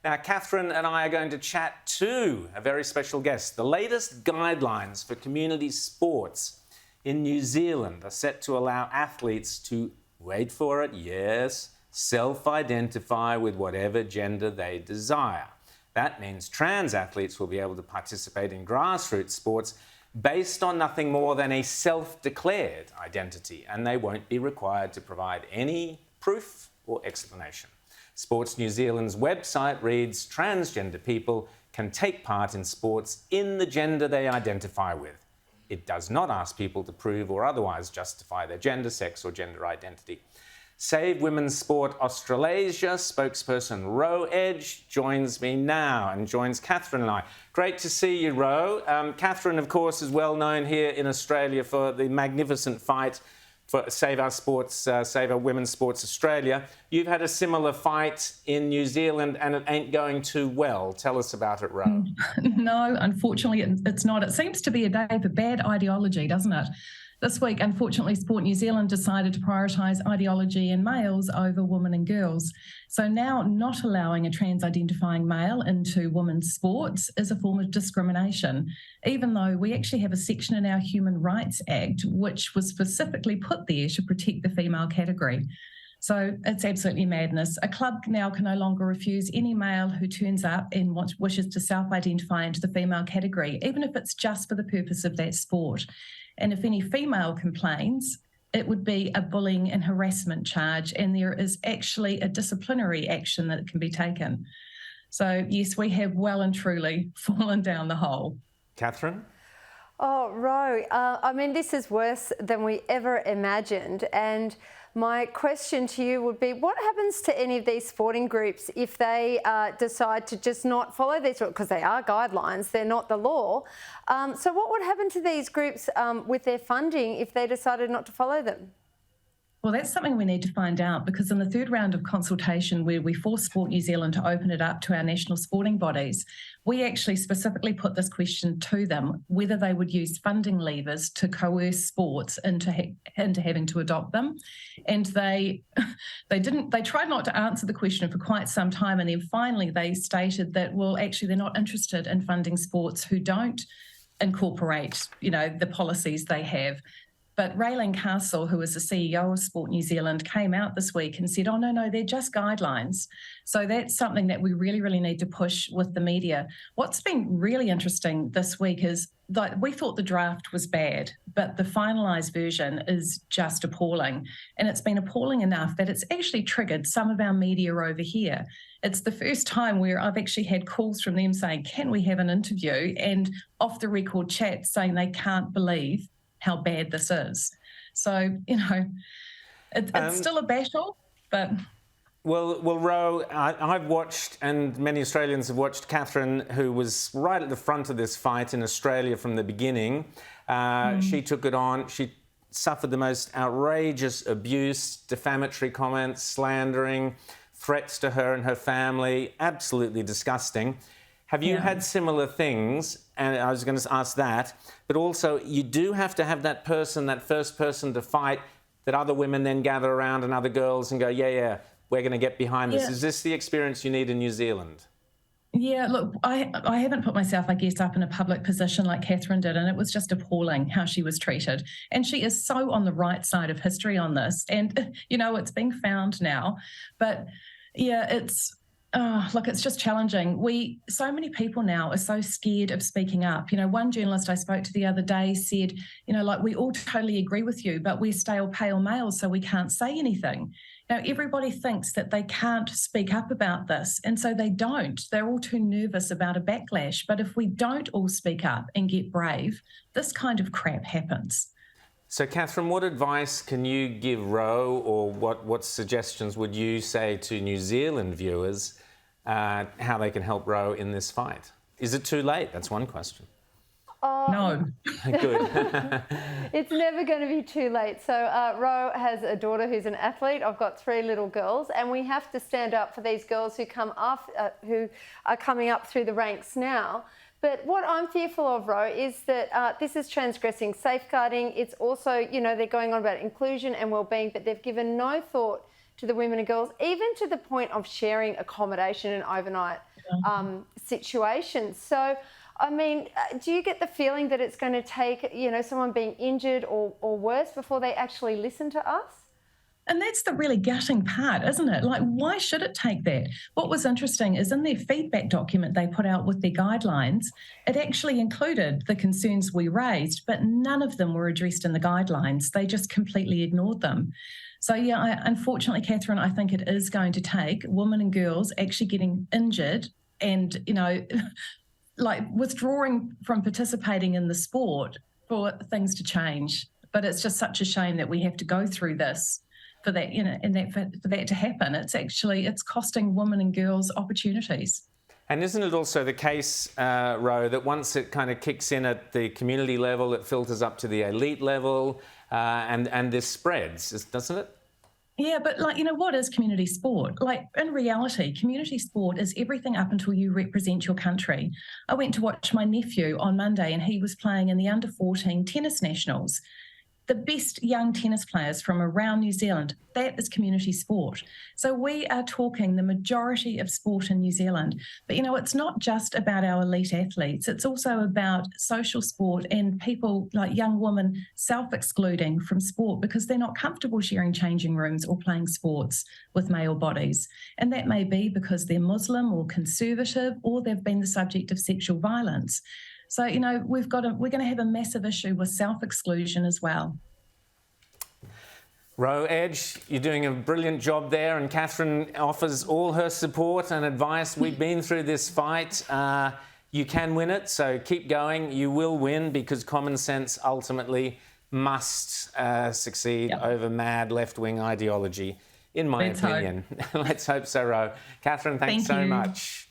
Now, Catherine and I are going to chat to a very special guest. The latest guidelines for community sports in New Zealand are set to allow athletes to, wait for it, yes, self-identify with whatever gender they desire. That means trans athletes will be able to participate in grassroots sports based on nothing more than a self-declared identity, and they won't be required to provide any proof or explanation. Sports New Zealand's website reads, transgender people can take part in sports in the gender they identify with. It does not ask people to prove or otherwise justify their gender, sex or gender identity. Save Women's Sport Australasia spokesperson Ro Edge joins me now and joins Catherine and I. Great to see you, Ro. Catherine, of course, is well known here in Australia for the magnificent fight for Save Our Women's Sports Australia. You've had a similar fight in New Zealand and it ain't going too well. Tell us about it, Ro. No, unfortunately, it's not. It seems to be a day for bad ideology, doesn't it? This week, unfortunately, Sport New Zealand decided to prioritise ideology in males over women and girls. So now not allowing a trans-identifying male into women's sports is a form of discrimination, even though we actually have a section in our Human Rights Act which was specifically put there to protect the female category. So it's absolutely madness. A club now can no longer refuse any male who turns up and wishes to self-identify into the female category, even if it's just for the purpose of that sport. And if any female complains, it would be a bullying and harassment charge, and there is actually a disciplinary action that can be taken. So, yes, we have well and truly fallen down the hole. Catherine? Oh, Ro, I mean, this is worse than we ever imagined. And my question to you would be, what happens to any of these sporting groups if they decide to just not follow these rules? Because they are guidelines, they're not the law. So what would happen to these groups with their funding if they decided not to follow them? Well, that's something we need to find out, because in the third round of consultation where we forced Sport New Zealand to open it up to our national sporting bodies, we actually specifically put this question to them, whether they would use funding levers to coerce sports into having to adopt them. And they didn't. They tried not to answer the question for quite some time, and then finally they stated that, well, actually they're not interested in funding sports who don't incorporate, the policies they have. But Raylene Castle, who is the CEO of Sport New Zealand, came out this week and said, oh, no, they're just guidelines. So that's something that we really, really need to push with the media. What's been really interesting this week is that we thought the draft was bad, but the finalised version is just appalling. And it's been appalling enough that it's actually triggered some of our media over here. It's the first time where I've actually had calls from them saying, can we have an interview? And off the record chats saying they can't believe how bad this is. So, it's still a battle, but... Well, Ro, I've watched, and many Australians have watched, Catherine, who was right at the front of this fight in Australia from the beginning. She took it on. She suffered the most outrageous abuse, defamatory comments, slandering, threats to her and her family. Absolutely disgusting. Have you had similar things? And I was going to ask that, but also you do have to have that person, that first person to fight, that other women then gather around and other girls and go, yeah, we're going to get behind this. Is this the experience you need in New Zealand? Yeah, look, I haven't put myself, I guess, up in a public position like Catherine did, and it was just appalling how she was treated. And she is so on the right side of history on this. And, it's being found now. But, yeah, it's just challenging. So many people now are so scared of speaking up. One journalist I spoke to the other day said, we all totally agree with you, but we're stale pale males, so we can't say anything. Everybody thinks that they can't speak up about this, and so they don't. They're all too nervous about a backlash. But if we don't all speak up and get brave, this kind of crap happens. So, Catherine, what advice can you give Ro, or what suggestions would you say to New Zealand viewers how they can help Ro in this fight? Is it too late? That's one question. No. Good. It's never going to be too late. So Ro has a daughter who's an athlete. I've got 3 little girls, and we have to stand up for these girls who are coming up through the ranks now. But what I'm fearful of, Ro, is that this is transgressing safeguarding. It's also, they're going on about inclusion and wellbeing, but they've given no thought to the women and girls, even to the point of sharing accommodation and overnight situations. So, I mean, do you get the feeling that it's going to take, someone being injured or worse before they actually listen to us? And that's the really gutting part, isn't it? Like, why should it take that? What was interesting is in their feedback document they put out with their guidelines, it actually included the concerns we raised, but none of them were addressed in the guidelines. They just completely ignored them. So, unfortunately, Catherine, I think it is going to take women and girls actually getting injured and, like withdrawing from participating in the sport for things to change. But it's just such a shame that we have to go through this for that, for that to happen. It's costing women and girls opportunities. And isn't it also the case, Ro, that once it kind of kicks in at the community level, it filters up to the elite level, and this spreads, doesn't it? Yeah, but what is community sport? Like, in reality, community sport is everything up until you represent your country. I went to watch my nephew on Monday and he was playing in the under-14 tennis nationals. The best young tennis players from around New Zealand, that is community sport. So we are talking the majority of sport in New Zealand. But, it's not just about our elite athletes. It's also about social sport and people like young women self-excluding from sport because they're not comfortable sharing changing rooms or playing sports with male bodies. And that may be because they're Muslim or conservative or they've been the subject of sexual violence. So, we're going to have a massive issue with self-exclusion as well. Ro Edge, you're doing a brilliant job there, and Catherine offers all her support and advice. We've been through this fight. You can win it, so keep going. You will win because common sense ultimately must succeed over mad left-wing ideology, in my opinion. Let's hope so, Ro. Catherine, thanks so much.